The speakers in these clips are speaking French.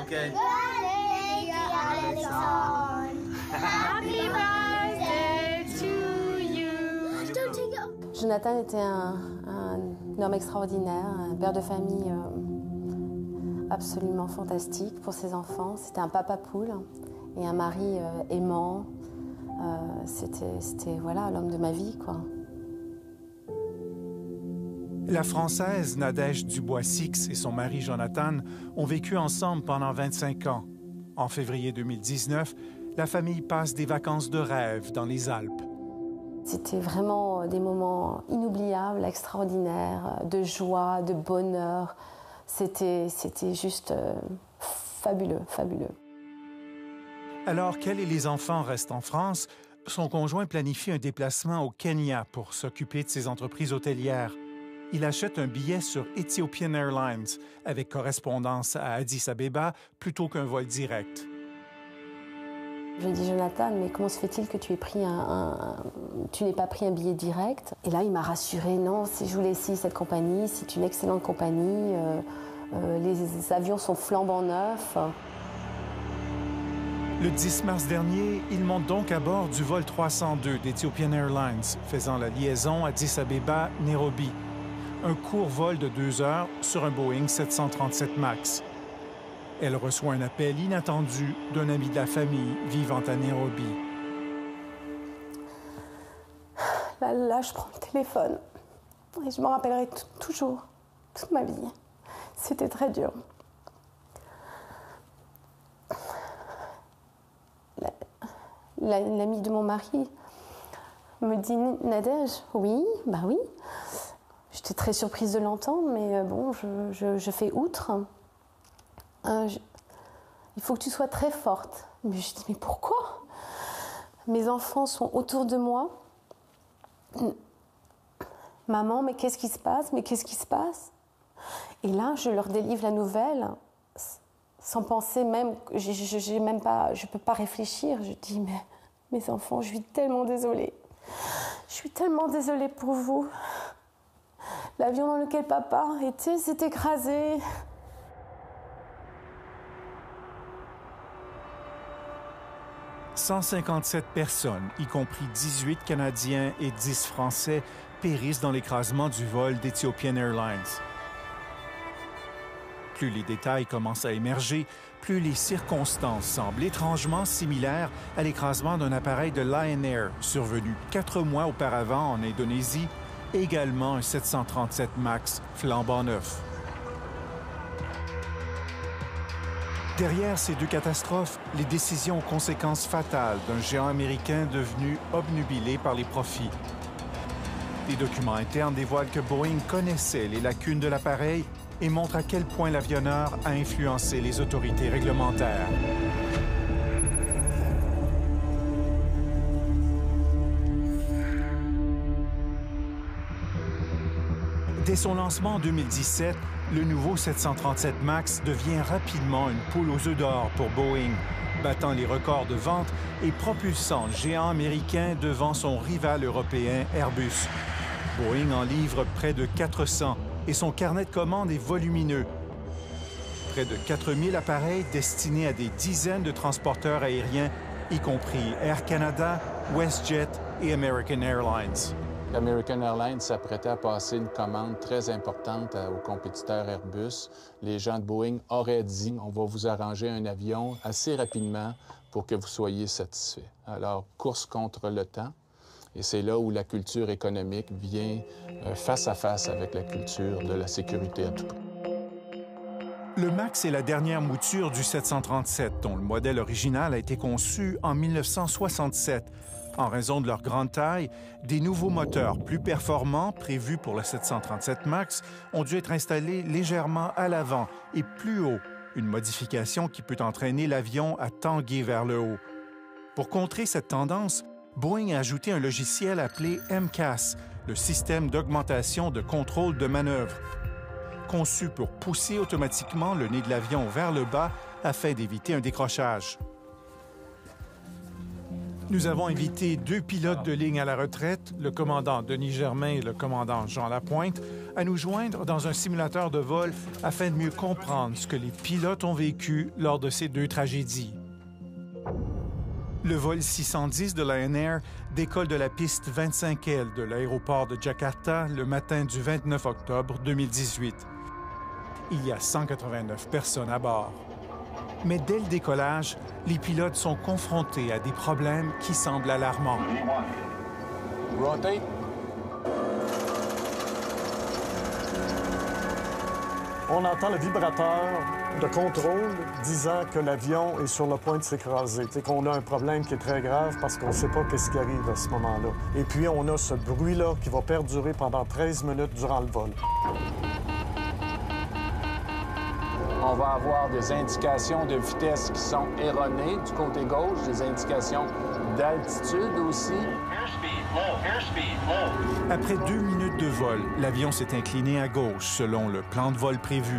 Okay. Birthday, Alexandre. Happy birthday to you. Jonathan était un homme extraordinaire, un père de famille absolument fantastique pour ses enfants. C'était un papa poule et un mari aimant. C'était voilà, l'homme de ma vie, quoi. La Française Nadège Dubois-Six et son mari Jonathan ont vécu ensemble pendant 25 ans. En février 2019, la famille passe des vacances de rêve dans les Alpes. C'était vraiment des moments inoubliables, extraordinaires, de joie, de bonheur. C'était juste fabuleux, fabuleux. Alors qu'elle et les enfants restent en France, son conjoint planifie un déplacement au Kenya pour s'occuper de ses entreprises hôtelières. Il achète un billet sur Ethiopian Airlines avec correspondance à Addis Abeba plutôt qu'un vol direct. Je lui ai dit, Jonathan, mais comment se fait-il que tu n'aies pas pris un billet direct? Et là, il m'a rassuré, non, je voulais essayer cette compagnie, c'est une excellente compagnie, les avions sont flambant neufs. Le 10 mars dernier, il monte donc à bord du vol 302 d'Ethiopian Airlines, faisant la liaison Addis Abeba-Nairobi. Un court vol de 2 heures sur un Boeing 737 MAX. Elle reçoit un appel inattendu d'un ami de la famille vivant à Nairobi. Là, je prends le téléphone et je m'en rappellerai toujours, toute ma vie. C'était très dur. L'ami de mon mari me dit, Nadège, oui, bah oui. J'étais très surprise de l'entendre, mais bon, je fais outre. Il faut que tu sois très forte. Mais je dis, mais pourquoi? Mes enfants sont autour de moi. Maman, mais qu'est-ce qui se passe? Mais qu'est-ce qui se passe? Et là, je leur délivre la nouvelle, sans penser même, je peux pas réfléchir. Je dis, mais mes enfants, je suis tellement désolée. Je suis tellement désolée pour vous. L'avion dans lequel papa était s'est écrasé. « 157 personnes, y compris 18 Canadiens et 10 Français, périssent dans l'écrasement du vol d'Ethiopian Airlines. Plus les détails commencent à émerger, plus les circonstances semblent étrangement similaires à l'écrasement d'un appareil de Lion Air survenu 4 mois auparavant en Indonésie, également un 737 MAX flambant neuf. Derrière ces deux catastrophes, les décisions aux conséquences fatales d'un géant américain devenu obnubilé par les profits. Les documents internes dévoilent que Boeing connaissait les lacunes de l'appareil et montrent à quel point l'avionneur a influencé les autorités réglementaires. Dès son lancement en 2017, le nouveau 737 MAX devient rapidement une poule aux œufs d'or pour Boeing, battant les records de vente et propulsant le géant américain devant son rival européen Airbus. Boeing en livre près de 400 et son carnet de commandes est volumineux. Près de 4000 appareils destinés à des dizaines de transporteurs aériens, y compris Air Canada, WestJet et American Airlines. American Airlines s'apprêtait à passer une commande très importante au compétiteur Airbus. Les gens de Boeing auraient dit « on va vous arranger un avion assez rapidement pour que vous soyez satisfaits ». Alors, course contre le temps. Et c'est là où la culture économique vient face à face avec la culture de la sécurité à tout prix. Le MAX est la dernière mouture du 737, dont le modèle original a été conçu en 1967. En raison de leur grande taille, des nouveaux moteurs plus performants prévus pour le 737 MAX ont dû être installés légèrement à l'avant et plus haut, une modification qui peut entraîner l'avion à tanguer vers le haut. Pour contrer cette tendance, Boeing a ajouté un logiciel appelé MCAS, le système d'augmentation de contrôle de manœuvre, conçu pour pousser automatiquement le nez de l'avion vers le bas afin d'éviter un décrochage. Nous avons invité 2 pilotes de ligne à la retraite, le commandant Denis Germain et le commandant Jean Lapointe, à nous joindre dans un simulateur de vol afin de mieux comprendre ce que les pilotes ont vécu lors de ces 2 tragédies. Le vol 610 de Lion Air décolle de la piste 25L de l'aéroport de Jakarta le matin du 29 octobre 2018. Il y a 189 personnes à bord. Mais dès le décollage, les pilotes sont confrontés à des problèmes qui semblent alarmants. Rotate. On entend le vibrateur de contrôle disant que l'avion est sur le point de s'écraser. C'est qu'on a un problème qui est très grave parce qu'on ne sait pas qu'est-ce qui arrive à ce moment-là. Et puis, on a ce bruit-là qui va perdurer pendant 13 minutes durant le vol. On va avoir des indications de vitesse qui sont erronées du côté gauche, des indications d'altitude aussi. Après 2 minutes de vol, l'avion s'est incliné à gauche selon le plan de vol prévu.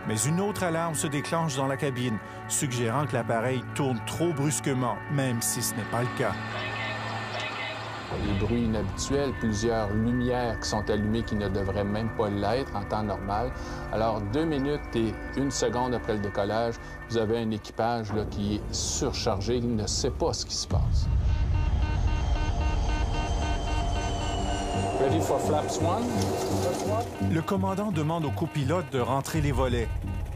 Mais une autre alarme se déclenche dans la cabine, suggérant que l'appareil tourne trop brusquement, même si ce n'est pas le cas. Les bruits inhabituels, plusieurs lumières qui sont allumées qui ne devraient même pas l'être en temps normal. Alors, 2 minutes et 1 seconde après le décollage, vous avez un équipage là, qui est surchargé, il ne sait pas ce qui se passe. Ready for flaps 1? Le commandant demande au copilote de rentrer les volets.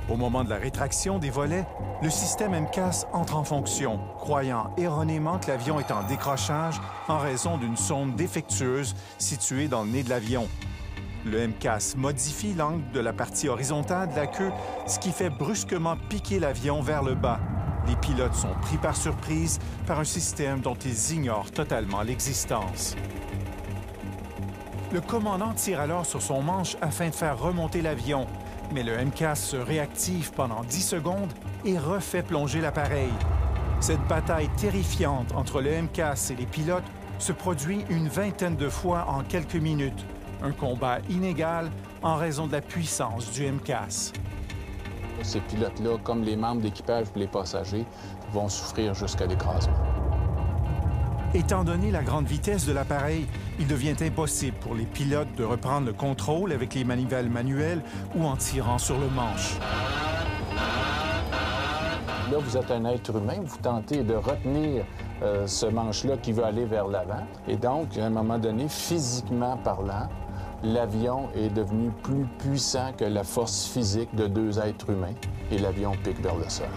Au moment de la rétraction des volets, le système MCAS entre en fonction, croyant erronément que l'avion est en décrochage en raison d'une sonde défectueuse située dans le nez de l'avion. Le MCAS modifie l'angle de la partie horizontale de la queue, ce qui fait brusquement piquer l'avion vers le bas. Les pilotes sont pris par surprise par un système dont ils ignorent totalement l'existence. Le commandant tire alors sur son manche afin de faire remonter l'avion, mais le MCAS se réactive pendant 10 secondes et refait plonger l'appareil. Cette bataille terrifiante entre le MCAS et les pilotes se produit une vingtaine de fois en quelques minutes. Un combat inégal en raison de la puissance du MCAS. Ces pilotes-là, comme les membres d'équipage et les passagers, vont souffrir jusqu'à l'écrasement. Étant donné la grande vitesse de l'appareil, il devient impossible pour les pilotes de reprendre le contrôle avec les manivelles manuelles ou en tirant sur le manche. Là, vous êtes un être humain, vous tentez de retenir ce manche-là qui veut aller vers l'avant. Et donc, à un moment donné, physiquement parlant, l'avion est devenu plus puissant que la force physique de 2 êtres humains et l'avion pique vers le sol.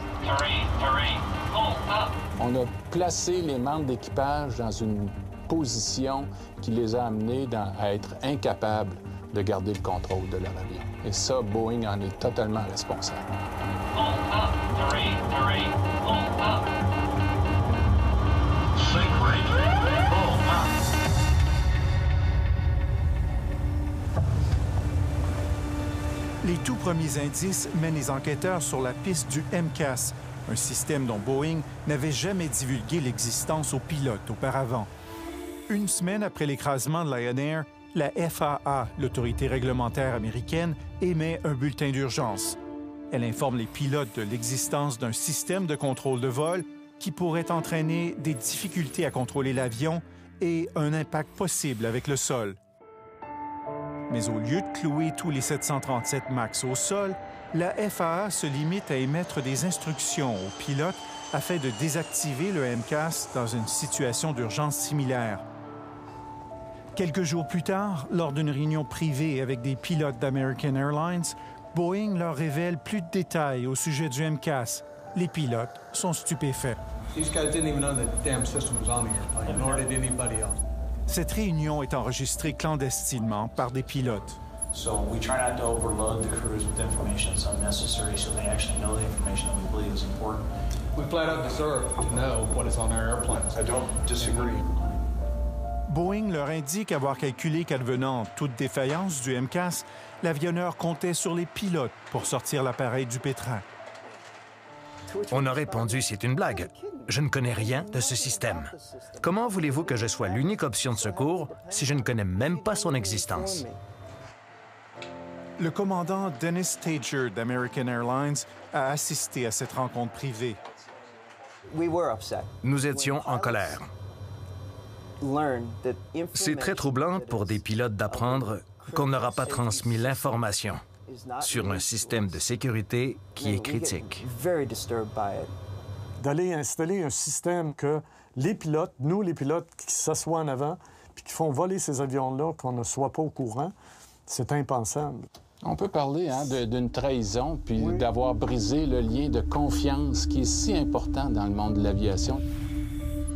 On a placé les membres d'équipage dans une position qui les a amenés à être incapables de garder le contrôle de leur avion. Et ça, Boeing en est totalement responsable. Les tout premiers indices mènent les enquêteurs sur la piste du MCAS, un système dont Boeing n'avait jamais divulgué l'existence aux pilotes auparavant. Une semaine après l'écrasement de Lion Air, la FAA, l'autorité réglementaire américaine, émet un bulletin d'urgence. Elle informe les pilotes de l'existence d'un système de contrôle de vol qui pourrait entraîner des difficultés à contrôler l'avion et un impact possible avec le sol. Mais au lieu de clouer tous les 737 MAX au sol, la FAA se limite à émettre des instructions aux pilotes afin de désactiver le MCAS dans une situation d'urgence similaire. Quelques jours plus tard, lors d'une réunion privée avec des pilotes d'American Airlines, Boeing leur révèle plus de détails au sujet du MCAS. Les pilotes sont stupéfaits. Cette réunion est enregistrée clandestinement par des pilotes. So we try not to overload the crews with information that's unnecessary so they actually know the information that we believe is important. We flat out deserve to know what is on our airplanes. I don't disagree. Boeing leur indique avoir calculé qu'advenant toute défaillance du MCAS, l'avionneur comptait sur les pilotes pour sortir l'appareil du pétrin. On a répondu, c'est une blague. Je ne connais rien de ce système. Comment voulez-vous que je sois l'unique option de secours si je ne connais même pas son existence? Le commandant Dennis Tager d'American Airlines a assisté à cette rencontre privée. Nous étions en colère. C'est très troublant pour des pilotes d'apprendre qu'on n'aura pas transmis l'information sur un système de sécurité qui est critique. D'aller installer un système que les pilotes, nous les pilotes qui s'assoient en avant puis qui font voler ces avions-là, qu'on ne soit pas au courant, c'est impensable. On peut parler d'une trahison, puis d'avoir brisé le lien de confiance qui est si important dans le monde de l'aviation.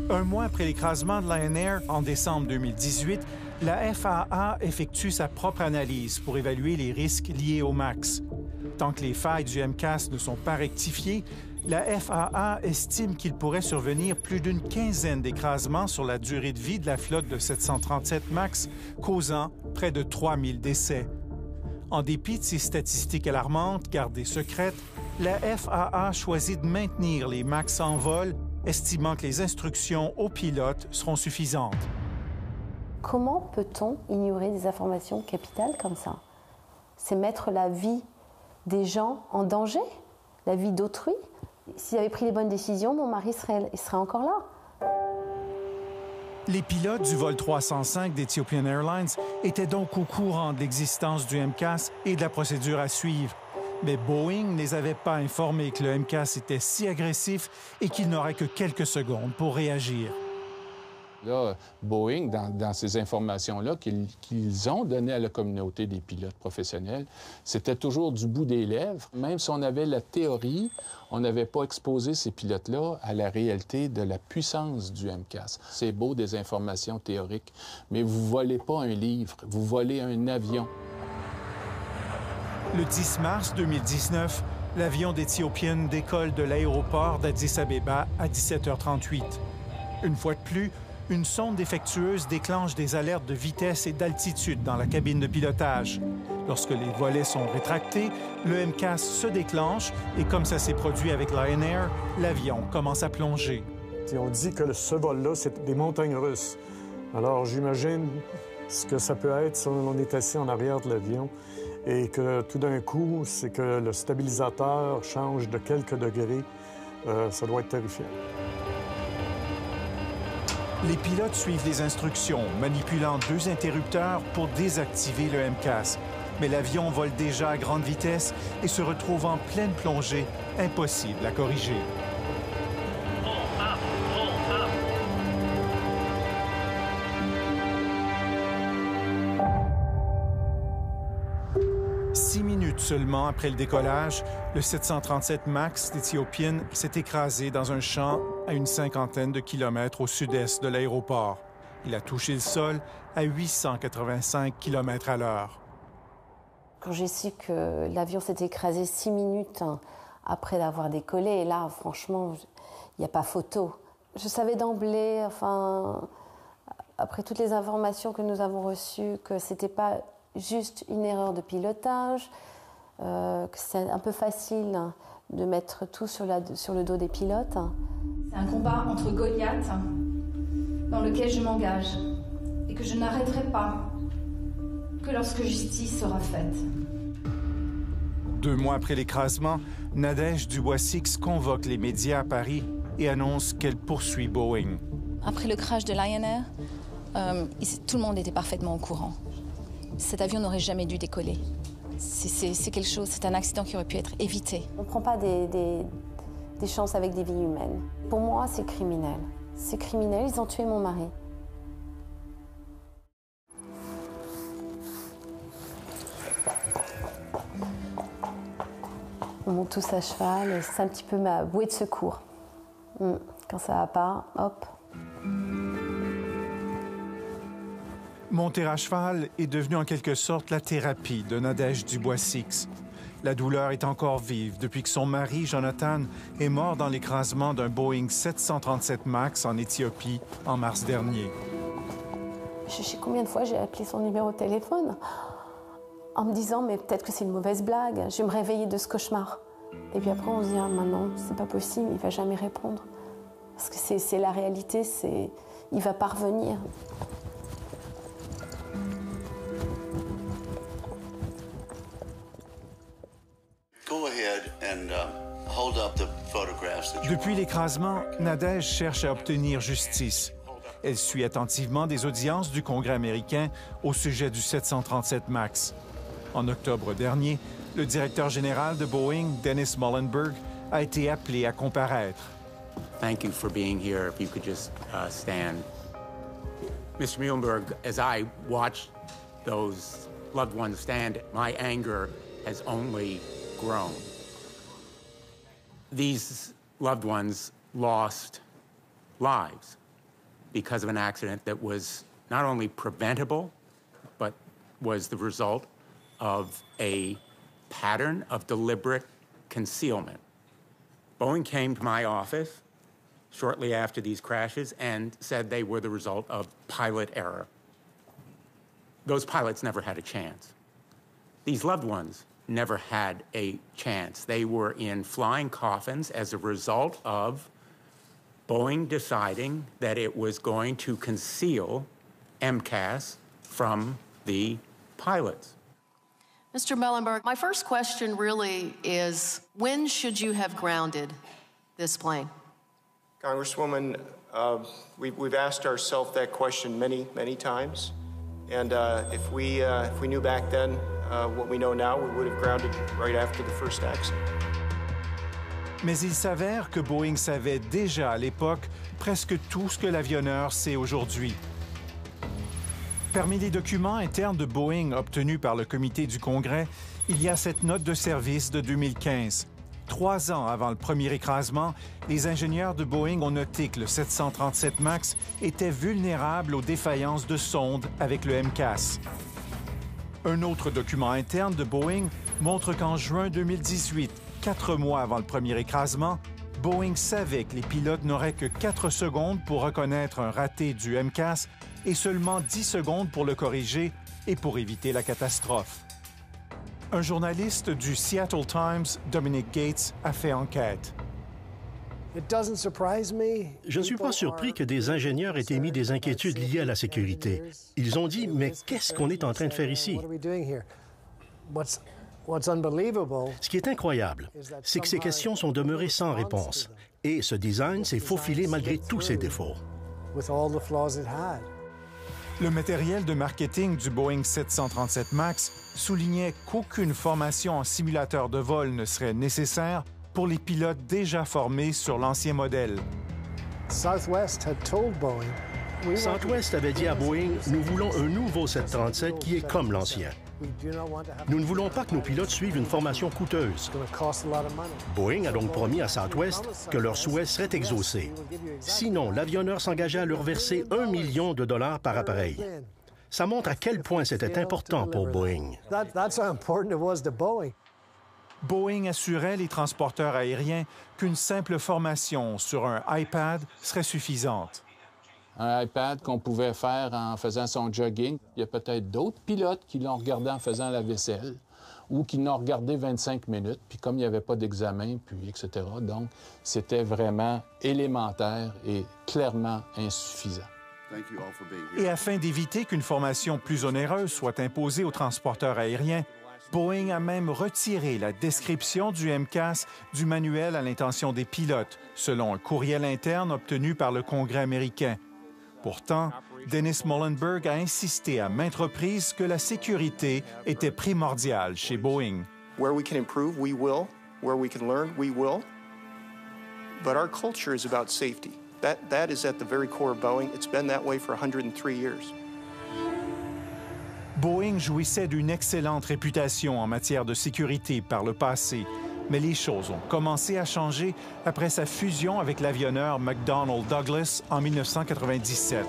Un mois après l'écrasement de Lion Air, en décembre 2018, la FAA effectue sa propre analyse pour évaluer les risques liés au MAX. Tant que les failles du MCAS ne sont pas rectifiées, la FAA estime qu'il pourrait survenir plus d'une quinzaine d'écrasements sur la durée de vie de la flotte de 737 MAX, causant près de 3000 décès. En dépit de ces statistiques alarmantes gardées secrètes, la FAA choisit de maintenir les MAX en vol, estimant que les instructions aux pilotes seront suffisantes. Comment peut-on ignorer des informations capitales comme ça? C'est mettre la vie des gens en danger, la vie d'autrui. S'il avait pris les bonnes décisions, mon mari serait encore là. Les pilotes du vol 305 d'Ethiopian Airlines étaient donc au courant de l'existence du MCAS et de la procédure à suivre. Mais Boeing ne les avait pas informés que le MCAS était si agressif et qu'il n'aurait que quelques secondes pour réagir. Là, Boeing, dans ces informations-là qu'ils ont données à la communauté des pilotes professionnels, c'était toujours du bout des lèvres. Même si on avait la théorie, on n'avait pas exposé ces pilotes-là à la réalité de la puissance du MCAS. C'est beau des informations théoriques, mais vous ne volez pas un livre, vous volez un avion. Le 10 mars 2019, l'avion d'Ethiopian décolle de l'aéroport d'Addis Abeba à 17h38. Une fois de plus, une sonde défectueuse déclenche des alertes de vitesse et d'altitude dans la cabine de pilotage. Lorsque les volets sont rétractés, le MCAS se déclenche et comme ça s'est produit avec Lion Air, l'avion commence à plonger. Et on dit que ce vol-là, c'est des montagnes russes. Alors j'imagine ce que ça peut être si on est assis en arrière de l'avion et que tout d'un coup, c'est que le stabilisateur change de quelques degrés. Ça doit être terrifiant. Les pilotes suivent les instructions, manipulant deux interrupteurs pour désactiver le MCAS. Mais l'avion vole déjà à grande vitesse et se retrouve en pleine plongée, impossible à corriger. 6 minutes seulement après le décollage, le 737 MAX d'Ethiopian s'est écrasé dans un champ à une cinquantaine de kilomètres au sud-est de l'aéroport. Il a touché le sol à 885 km à l'heure. Quand j'ai su que l'avion s'est écrasé 6 minutes après l'avoir décollé, et là, franchement, il n'y a pas photo. Je savais d'emblée, après toutes les informations que nous avons reçues, que ce n'était pas juste une erreur de pilotage, que c'est un peu facile de mettre tout sur le dos des pilotes. C'est un combat entre Goliath dans lequel je m'engage et que je n'arrêterai pas que lorsque justice sera faite. 2 mois après l'écrasement, Nadège Dubois-Six convoque les médias à Paris et annonce qu'elle poursuit Boeing. Après le crash de Lion Air, tout le monde était parfaitement au courant. Cet avion n'aurait jamais dû décoller. C'est quelque chose, c'est un accident qui aurait pu être évité. On ne prend pas des chances avec des vies humaines. Pour moi, c'est criminel. C'est criminel, ils ont tué mon mari. On monte tous à cheval et c'est un petit peu ma bouée de secours. Quand ça va pas, hop. Monter à cheval est devenu en quelque sorte la thérapie de Nadège Dubois-Six. La douleur est encore vive depuis que son mari, Jonathan, est mort dans l'écrasement d'un Boeing 737 MAX en Éthiopie en mars dernier. Je sais combien de fois j'ai appelé son numéro de téléphone en me disant mais peut-être que c'est une mauvaise blague, je vais me réveiller de ce cauchemar. Et puis après on se dit ah maintenant c'est pas possible, il va jamais répondre. Parce que c'est la réalité, il va pas revenir. Depuis l'écrasement, Nadège cherche à obtenir justice. Elle suit attentivement des audiences du Congrès américain au sujet du 737 MAX. En octobre dernier, le directeur général de Boeing, Dennis Muilenburg, a été appelé à comparaître. Thank you for being here. If you could just stand. Mr. Muilenburg, as I watched those loved ones stand, my anger has only grown. These loved ones lost lives because of an accident that was not only preventable, but was the result of a pattern of deliberate concealment. Boeing came to my office shortly after these crashes and said they were the result of pilot error. Those pilots never had a chance. These loved ones never had a chance. They were in flying coffins as a result of Boeing deciding that it was going to conceal MCAS from the pilots. Mr. Muilenburg, my first question really is, when should you have grounded this plane? Congresswoman, we've asked ourselves that question many, many times. And if we knew back then what we know now, we would have grounded right after the first accident. Mais il s'avère que Boeing savait déjà à l'époque presque tout ce que l'avionneur sait aujourd'hui. Parmi les documents internes de Boeing obtenus par le comité du Congrès, il y a cette note de service de 2015. 3 ans avant le premier écrasement, les ingénieurs de Boeing ont noté que le 737 MAX était vulnérable aux défaillances de sondes avec le MCAS. Un autre document interne de Boeing montre qu'en juin 2018, 4 mois avant le premier écrasement, Boeing savait que les pilotes n'auraient que 4 secondes pour reconnaître un raté du MCAS et seulement 10 secondes pour le corriger et pour éviter la catastrophe. Un journaliste du Seattle Times, Dominic Gates, a fait enquête. Je ne suis pas surpris que des ingénieurs aient émis des inquiétudes liées à la sécurité. Ils ont dit, mais qu'est-ce qu'on est en train de faire ici? Ce qui est incroyable, c'est que ces questions sont demeurées sans réponse. Et ce design s'est faufilé malgré tous ses défauts. Le matériel de marketing du Boeing 737 MAX soulignait qu'aucune formation en simulateur de vol ne serait nécessaire pour les pilotes déjà formés sur l'ancien modèle. Southwest avait dit à Boeing, nous voulons un nouveau 737 qui est comme l'ancien. Nous ne voulons pas que nos pilotes suivent une formation coûteuse. Boeing a donc promis à Southwest que leur souhait serait exaucé. Sinon, l'avionneur s'engageait à leur verser $1 million par appareil. Ça montre à quel point c'était important pour Boeing. Boeing assurait les transporteurs aériens qu'une simple formation sur un iPad serait suffisante. Un iPad qu'on pouvait faire en faisant son jogging. Il y a peut-être d'autres pilotes qui l'ont regardé en faisant la vaisselle ou qui l'ont regardé 25 minutes, puis comme il n'y avait pas d'examen, puis etc. Donc, c'était vraiment élémentaire et clairement insuffisant. Et afin d'éviter qu'une formation plus onéreuse soit imposée aux transporteurs aériens, Boeing a même retiré la description du MCAS du manuel à l'intention des pilotes, selon un courriel interne obtenu par le Congrès américain. Pourtant, Dennis Muilenburg a insisté à maintes reprises que la sécurité était primordiale chez Boeing. Where we can improve, we will. Where we can learn, we will. But our culture is about safety. That is at the very core of Boeing. It's been that way for 103 years. Boeing jouissait d'une excellente réputation en matière de sécurité par le passé, mais les choses ont commencé à changer après sa fusion avec l'avionneur McDonnell Douglas en 1997.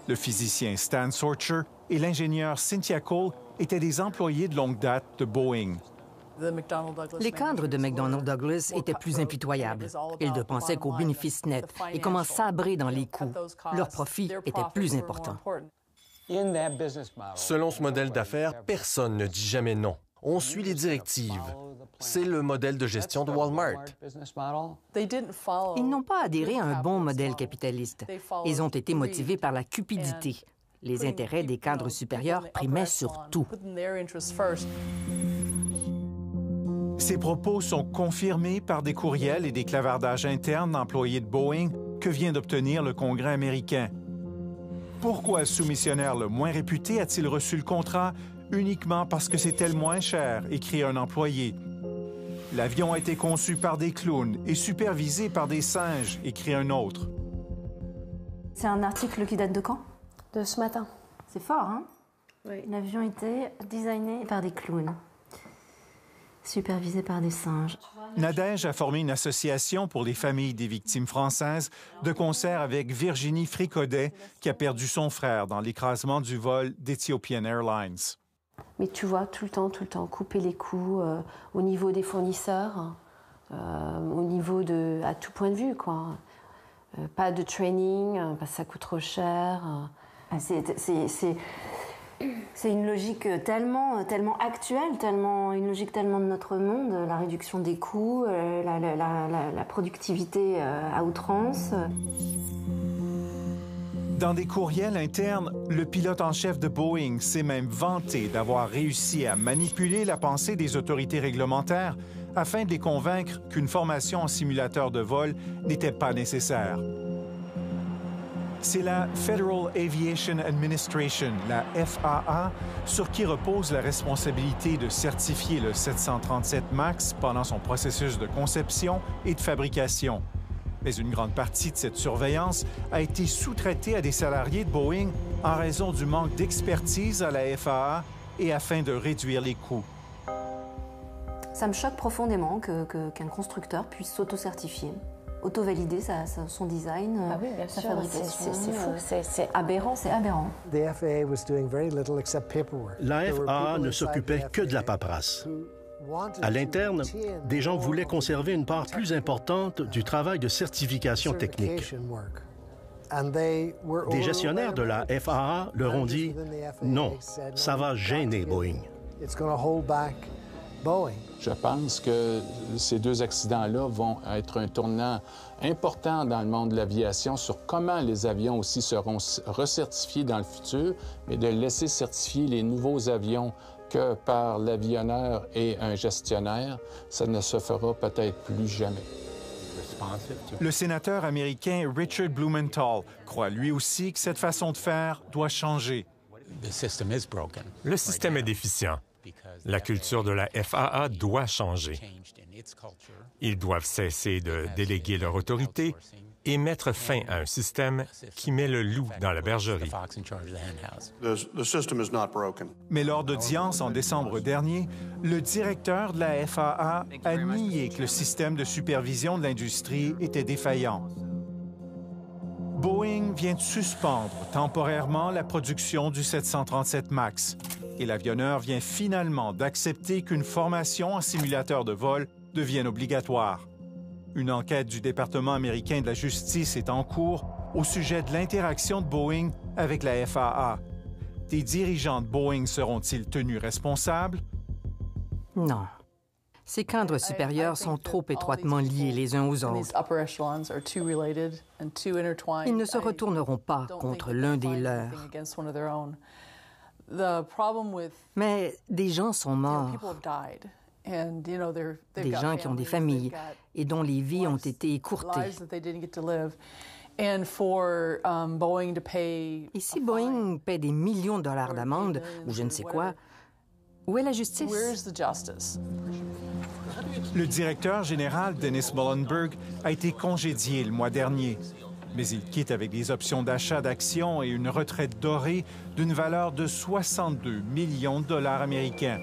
Le physicien Stan Sorcher et l'ingénieur Cynthia Cole étaient des employés de longue date de Boeing. Les cadres de McDonnell Douglas étaient plus impitoyables. Ils ne pensaient qu'aux bénéfices nets et comment sabrer dans les coûts. Leur profit était plus important. Selon ce modèle d'affaires, personne ne dit jamais non. On suit les directives. C'est le modèle de gestion de Walmart. Ils n'ont pas adhéré à un bon modèle capitaliste. Ils ont été motivés par la cupidité. Les intérêts des cadres supérieurs primaient sur tout. Ces propos sont confirmés par des courriels et des clavardages internes d'employés de Boeing que vient d'obtenir le Congrès américain. Pourquoi le sous-missionnaire le moins réputé a-t-il reçu le contrat? Uniquement parce que c'était le moins cher, écrit un employé. L'avion a été conçu par des clowns et supervisé par des singes, écrit un autre. C'est un article qui date de quand? De ce matin. C'est fort, hein? Oui. L'avion était designé par des clowns, supervisé par des singes. Nadège a formé une association pour les familles des victimes françaises de concert avec Virginie Fricaudet, qui a perdu son frère dans l'écrasement du vol d'Ethiopian Airlines. Mais tu vois, tout le temps, couper les coûts au niveau des fournisseurs, au niveau de... à tout point de vue, quoi. Pas de training, parce que ça coûte trop cher. C'est une logique tellement actuelle, une logique tellement de notre monde, la réduction des coûts, la productivité à outrance. Dans des courriels internes, le pilote en chef de Boeing s'est même vanté d'avoir réussi à manipuler la pensée des autorités réglementaires afin de les convaincre qu'une formation en simulateur de vol n'était pas nécessaire. C'est la Federal Aviation Administration, la FAA, sur qui repose la responsabilité de certifier le 737 MAX pendant son processus de conception et de fabrication. Mais une grande partie de cette surveillance a été sous-traitée à des salariés de Boeing en raison du manque d'expertise à la FAA et afin de réduire les coûts. Ça me choque profondément qu'un constructeur puisse s'auto-certifier, auto-valider son design, sa fabrication. C'est fou, c'est aberrant. C'est aberrant. La FAA ne s'occupait que de la paperasse. À l'interne, des gens voulaient conserver une part plus importante du travail de certification technique. Des gestionnaires de la FAA leur ont dit « Non, ça va gêner Boeing ». Je pense que ces deux accidents-là vont être un tournant important dans le monde de l'aviation sur comment les avions aussi seront recertifiés dans le futur, mais de laisser certifier les nouveaux avions que par l'avionneur et un gestionnaire, ça ne se fera peut-être plus jamais. Le sénateur américain Richard Blumenthal croit lui aussi que cette façon de faire doit changer. Le système est déficient. La culture de la FAA doit changer. Ils doivent cesser de déléguer leur autorité et mettre fin à un système qui met le loup dans la bergerie. Mais lors d'audience en décembre dernier, le directeur de la FAA a nié que le système de supervision de l'industrie était défaillant. Boeing vient de suspendre temporairement la production du 737 MAX et l'avionneur vient finalement d'accepter qu'une formation en simulateur de vol devienne obligatoire. Une enquête du département américain de la justice est en cours au sujet de l'interaction de Boeing avec la FAA. Des dirigeants de Boeing seront-ils tenus responsables? Non. Ces cadres supérieurs sont trop étroitement liés les uns aux autres. Ils ne se retourneront pas contre l'un des leurs. Mais des gens sont morts. Des gens qui ont des familles et dont les vies ont été écourtées. Et si Boeing paie des millions de dollars d'amende ou je ne sais quoi, où est la justice? Le directeur général Dennis Muilenburg a été congédié le mois dernier, mais il quitte avec des options d'achat d'actions et une retraite dorée d'une valeur de 62 millions de dollars américains.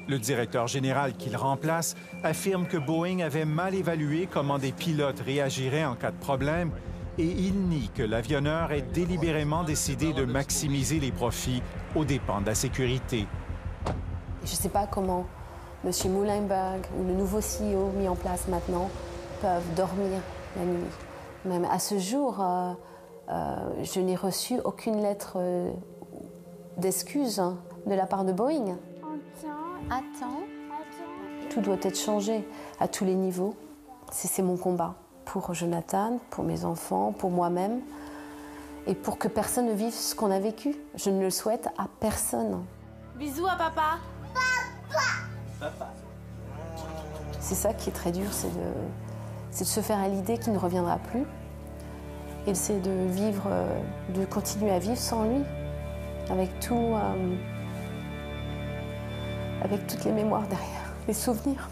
Le directeur général qu'il remplace affirme que Boeing avait mal évalué comment des pilotes réagiraient en cas de problème et il nie que l'avionneur ait délibérément décidé de maximiser les profits aux dépens de la sécurité. Je ne sais pas comment M. Muilenburg ou le nouveau CEO mis en place maintenant peuvent dormir la nuit. Même à ce jour, je n'ai reçu aucune lettre d'excuse de la part de Boeing. Attends. Tout doit être changé à tous les niveaux. C'est mon combat pour Jonathan, pour mes enfants, pour moi-même et pour que personne ne vive ce qu'on a vécu. Je ne le souhaite à personne. Bisous à papa. C'est ça qui est très dur, c'est de se faire à l'idée qu'il ne reviendra plus Et c'est de vivre, de continuer à vivre sans lui, avec tout, avec toutes les mémoires derrière, les souvenirs.